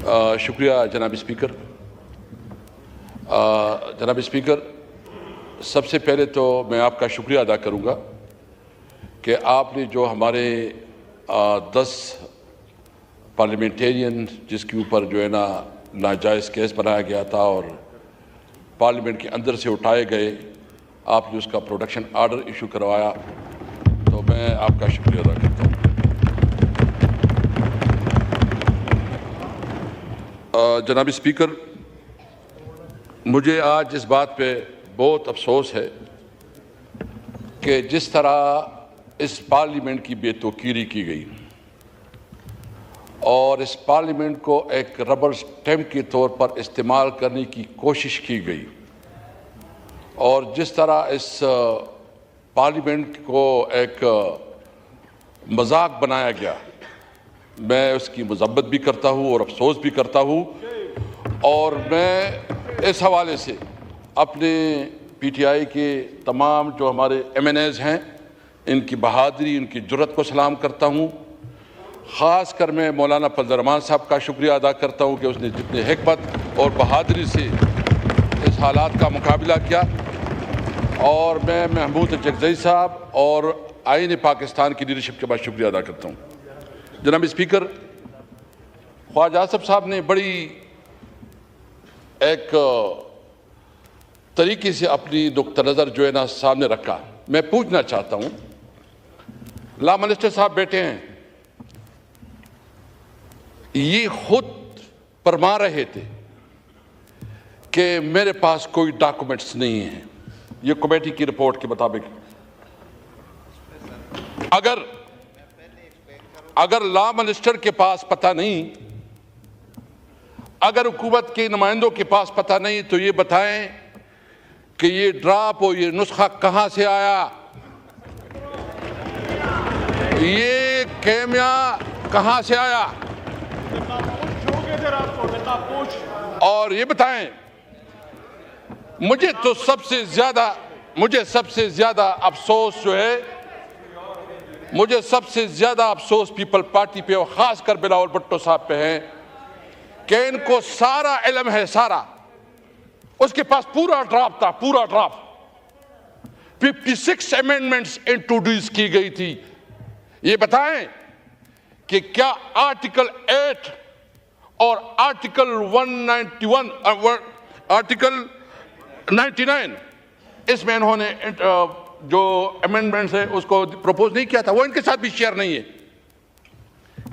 شکریہ جناب اسپیکر. جناب اسپیکر، سب سے پہلے تو میں آپ کا شکریہ ادا کروں گا کہ آپ نے جو ہمارے 10 پارلیمنٹیرین جس کے اوپر جو ہے نا ناجائز کیس بنایا گیا تھا اور پارلیمنٹ کے اندر سے اٹھائے گئے، آپ نے اس کا پروڈکشن آرڈر ایشو کروایا، تو میں آپ کا شکریہ ادا کرتا ہوں. جناب اسپیکر، مجھے آج اس بات پہ بہت افسوس ہے کہ جس طرح اس پارلیمنٹ کی بے توقیری کی گئی اور اس پارلیمنٹ کو ایک ربر اسٹیمپ کے طور پر استعمال کرنے کی کوشش کی گئی اور جس طرح اس پارلیمنٹ کو ایک مذاق بنایا گیا، میں اس کی مذمت بھی کرتا ہوں اور افسوس بھی کرتا ہوں. اور میں اس حوالے سے اپنے پی ٹی آئی کے تمام جو ہمارے ایم این ایز ہیں، ان کی بہادری، ان کی جرأت کو سلام کرتا ہوں. خاص کر میں مولانا فضل الرحمان صاحب کا شکریہ ادا کرتا ہوں کہ اس نے جتنے حکمت اور بہادری سے اس حالات کا مقابلہ کیا. اور میں محمود چکزئی صاحب اور آئین پاکستان کی لیڈرشپ کے بعد شکریہ ادا کرتا ہوں. جناب اسپیکر، خواجہ آصف صاحب نے بڑی ایک طریقے سے اپنی نقطہ نظر جو ہے نا سامنے رکھا. میں پوچھنا چاہتا ہوں، لا منسٹر صاحب بیٹھے ہیں، یہ خود فرما رہے تھے کہ میرے پاس کوئی ڈاکومنٹس نہیں ہیں. یہ کمیٹی کی رپورٹ کے مطابق اگر لا منسٹر کے پاس پتہ نہیں، اگر حکومت کے نمائندوں کے پاس پتہ نہیں، تو یہ بتائیں کہ یہ ڈراپ اور یہ نسخہ کہاں سے آیا، یہ کیمیا کہاں سے آیا. اور یہ بتائیں، مجھے سب سے زیادہ افسوس جو ہے، مجھے سب سے زیادہ افسوس پیپل پارٹی پہ اور خاص کر بلاول بھٹو صاحب پہ ہے کہ ان کو سارا علم ہے، سارا. اس کے پاس پورا ڈرافٹ تھا، پورا ڈرافٹ. 56 امینڈمنٹس انٹروڈیوس کی گئی تھی. یہ بتائیں کہ کیا آرٹیکل 8 اور آرٹیکل 99 اس میں انہوں نے جو امینڈمنٹس ہے اس کو پروپوز نہیں کیا تھا، وہ ان کے ساتھ بھی شیئر نہیں ہے.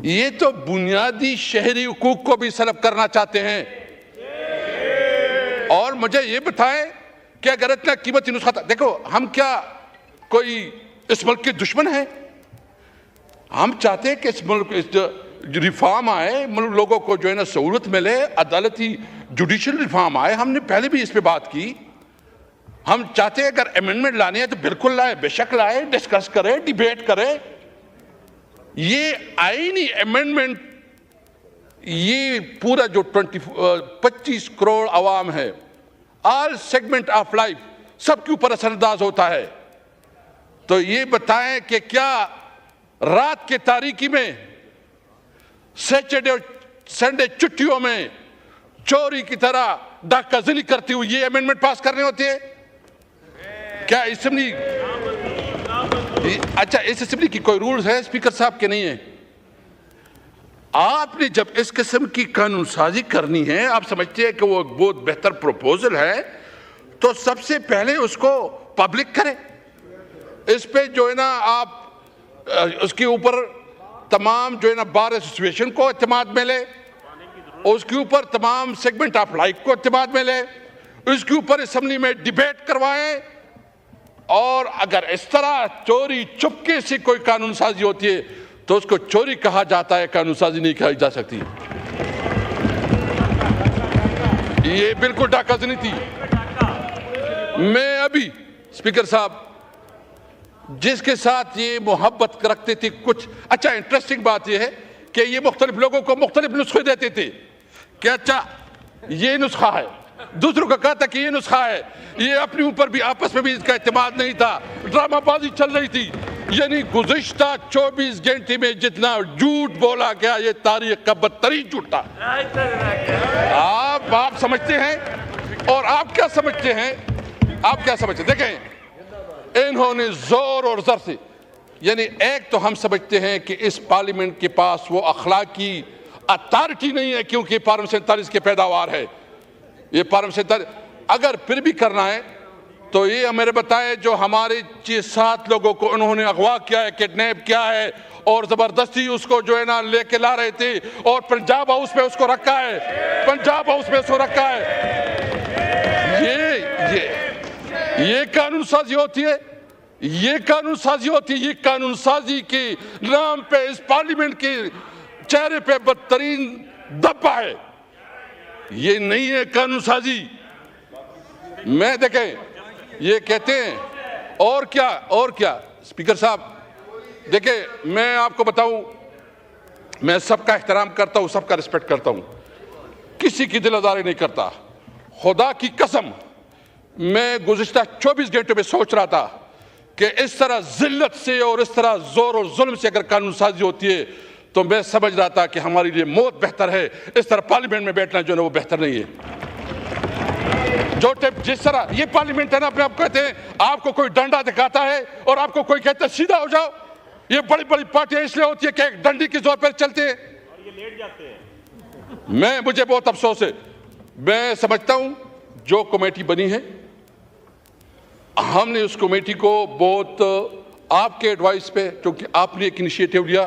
یہ تو بنیادی شہری حقوق کو بھی سلب کرنا چاہتے ہیں. اور مجھے یہ بتائیں کہ اگر اتنا قیمتی نسخہ تھا، دیکھو ہم کیا کوئی اس ملک کے دشمن ہیں؟ ہم چاہتے ہیں کہ اس ملک ریفارم آئے، ملک لوگوں کو جو ہے نا سہولت ملے، عدالتی جوڈیشل ریفارم آئے. ہم نے پہلے بھی اس پہ بات کی. ہم چاہتے ہیں اگر امینڈمنٹ لانے ہیں تو بالکل لائے، بے شک لائے، ڈسکس کرے، ڈیبیٹ کرے. یہ آئینی امینڈمنٹ، یہ پورا جو 25 کروڑ عوام ہے، آل سیگمنٹ آف لائف، سب کے اوپر اثر انداز ہوتا ہے. تو یہ بتائیں کہ کیا رات کے تاریکی میں، سیٹرڈے اور سنڈے چھٹیوں میں چوری کی طرح ڈاکہ زنی کرتے ہوئے یہ امینڈمنٹ پاس کرنے ہوتے ہیں؟ کیا اسمبلی، اچھا اس اسمبلی کی کوئی رولز ہے اسپیکر صاحب کے نہیں ہیں؟ آپ نے جب اس قسم کی قانون سازی کرنی ہے، آپ سمجھتے ہیں کہ وہ ایک بہت بہتر پروپوزل ہے، تو سب سے پہلے اس کو پبلک کریں. اس پہ جو ہے نا آپ اس کے اوپر تمام جو ہے نا بار ایسوسیشن کو اعتماد ملے، اس کے اوپر تمام سیگمنٹ آف لائف کو اعتماد ملے، اس کے اوپر اسمبلی میں ڈیبیٹ کروائیں. اور اگر اس طرح چوری چپکے سے کوئی قانون سازی ہوتی ہے تو اس کو چوری کہا جاتا ہے، قانون سازی نہیں کہی جا سکتی. یہ بالکل ڈاکہ زنی تھی. میں ابھی اسپیکر صاحب جس کے ساتھ یہ محبت رکھتے تھے، کچھ اچھا انٹرسٹنگ بات یہ ہے کہ یہ مختلف لوگوں کو مختلف نسخے دیتے تھے کہ اچھا یہ نسخہ ہے، دوسروں کا کہا تھا کہ یہ نسخہ ہے. یہ اپنے اوپر بھی آپس میں بھی اس کا اعتماد نہیں تھا، ڈرامہ بازی چل رہی تھی. یعنی گزشتہ 24 گھنٹے میں جتنا جھوٹ بولا گیا یہ تاریخ کا بدترین جھوٹ تھا۔ آپ سمجھتے ہیں اور آپ کیا سمجھتے ہیں؟ آپ کیا سمجھتے ہیں؟ دیکھیں انہوں نے زور اور زر سے، یعنی ایک تو ہم سمجھتے ہیں کہ اس پارلیمنٹ کے پاس وہ اخلاقی اتھارٹی نہیں ہے کیونکہ پارلیمنٹ 47 کی پیداوار ہے۔ یہ پارلیمنٹ 47 اگر پھر بھی کرنا ہے تو یہ ہمیں بتائے جو ہمارے 6-7 لوگوں کو انہوں نے اغوا کیا ہے، کڈنیپ کیا ہے اور زبردستی اس کو جو ہے نا لے کے لا رہے تھے اور پنجاب ہاؤس میں اس کو رکھا ہے، پنجاب ہاؤس میں اس کو رکھا ہے۔ یہ قانون سازی ہوتی ہے، یہ قانون سازی ہوتی ہے، یہ قانون سازی کے نام پہ اس پارلیمنٹ کے چہرے پہ بدترین دبا ہے۔ یہ نہیں ہے قانون سازی۔ میں دیکھیں یہ کہتے ہیں اور کیا اسپیکر صاحب دیکھیں میں آپ کو بتاؤں، میں سب کا احترام کرتا ہوں، سب کا رسپیکٹ کرتا ہوں، کسی کی دل آزاری نہیں کرتا۔ خدا کی قسم میں گزشتہ 24 گھنٹوں میں سوچ رہا تھا کہ اس طرح ذلت سے اور اس طرح زور اور ظلم سے اگر قانون سازی ہوتی ہے تو میں سمجھ رہا تھا کہ ہمارے لیے موت بہتر ہے، اس طرح پارلیمنٹ میں بیٹھنا جو ہے وہ بہتر نہیں ہے۔ جس طرح یہ پارلیمنٹ ہے نا، اپنے آپ کہتے ہیں آپ کو کوئی ڈنڈا دکھاتا ہے اور آپ کو کوئی کہتا ہے سیدھا ہو جاؤ۔ یہ بڑی بڑی پارٹیاں اس لیے ہوتی ہے کہ ایک ڈنڈی کے زور پر چلتے ہیں اور یہ لیٹ جاتے ہیں۔ مجھے بہت افسوس ہے، میں سمجھتا ہوں جو کمیٹی بنی ہے ہم نے اس کمیٹی کو بہت آپ کے ایڈوائس پہ، کیونکہ آپ نے ایک انیشیٹو لیا،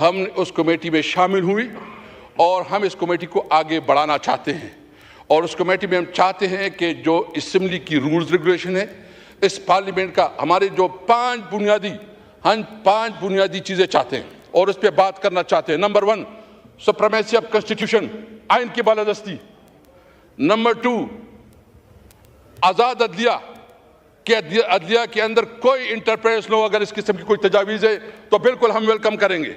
ہم اس کمیٹی میں شامل ہوئی اور ہم اس کمیٹی کو آگے بڑھانا چاہتے ہیں اور اس کمیٹی میں ہم چاہتے ہیں کہ جو اسمبلی کی رولز ریگولیشن ہے، اس پارلیمنٹ کا ہمارے جو 5 بنیادی چیزیں چاہتے ہیں اور اس پہ بات کرنا چاہتے ہیں۔ نمبر 1 سپریمیسی آف کنسٹیٹیوشن، آئین کی بالادستی۔ نمبر 2 آزاد عدلیہ، کہ عدلیہ کے اندر کوئی انٹرپریس نہ ہو، اگر اس قسم کی کوئی تجاویز ہے تو بالکل ہم ویلکم کریں گے۔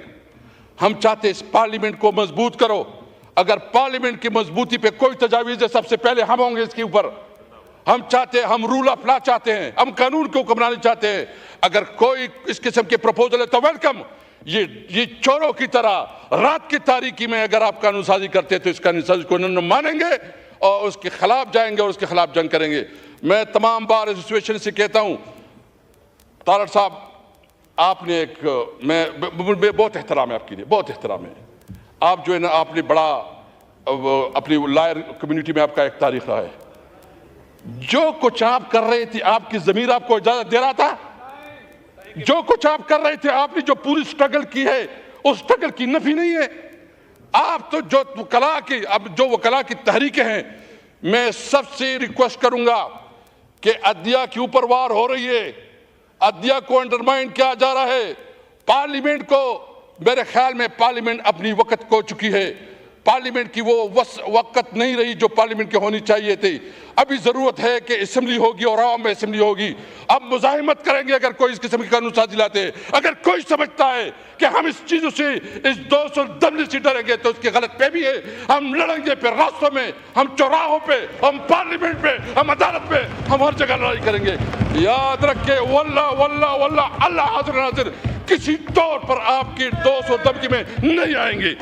ہم چاہتے ہیں اس پارلیمنٹ کو مضبوط کرو، اگر پارلیمنٹ کی مضبوطی پہ کوئی تجاویز ہے سب سے پہلے ہم ہوں گے اس کے اوپر۔ ہم چاہتے ہیں، ہم رول آف لا چاہتے ہیں، ہم قانون کو حکمرانی چاہتے ہیں۔ اگر کوئی اس قسم کے پروپوزل ہے تو ویلکم۔ یہ چوروں کی طرح رات کی تاریکی میں اگر آپ قانون سازی کرتے ہیں تو اس قانون سازی کو نہ مانیں گے اور اس کے خلاف جائیں گے اور اس کے خلاف جنگ کریں گے۔ میں تمام بار ایسوسیشن سے کہتا ہوں، طارڑ صاحب آپ نے ایک میں بہت احترام ہے آپ کے لیے، بہت احترام ہے۔ آپ جو ہے نا آپ نے بڑا اپنی لائر کمیونٹی میں آپ کا ایک تاریخ رہا ہے۔ جو کچھ آپ کر رہے تھے آپ کی ضمیر آپ کو اجازت دے رہا تھا؟ جو کچھ آپ کر رہے تھے آپ نے جو پوری سٹرگل کی ہے اس سٹرگل کی نفی نہیں ہے۔ آپ تو جو وکلاء کی تحریکیں ہیں، میں سب سے ریکویسٹ کروں گا کہ عدلیہ کے اوپر وار ہو رہی ہے، عدلیہ کو انڈرمائن کیا جا رہا ہے، پارلیمنٹ کو، میرے خیال میں پارلیمنٹ اپنی وقت کھو چکی ہے، پارلیمنٹ کی وہ وقت نہیں رہی جو پارلیمنٹ کی ہونی چاہیے تھی۔ ابھی ضرورت ہے کہ اسمبلی ہوگی اور عوام میں اسمبلی ہوگی۔ اب مزاحمت کریں گے اگر کوئی اس قسم کی قانون سازی لاتے ہیں۔ اگر کوئی سمجھتا ہے کہ ہم اس چیزوں سے، اس دوست اور دمنے سے ڈریں گے تو اس کی غلط فہمی ہے۔ ہم لڑیں گے پھر راستوں میں، ہم چوراہوں پہ، ہم پارلیمنٹ پہ، ہم عدالت میں، ہم ہر جگہ لڑائی کریں گے۔ یاد رکھیں واللہ واللہ واللہ اللہ حاضر ناظر کسی طور پر آپ کی دوست اور دمکی میں نہیں آئیں گے۔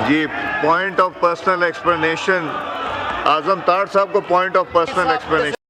جی پوائنٹ آف پرسنل ایکسپلینیشن، اعظم طارڑ صاحب کو پوائنٹ آف پرسنل ایکسپلینیشن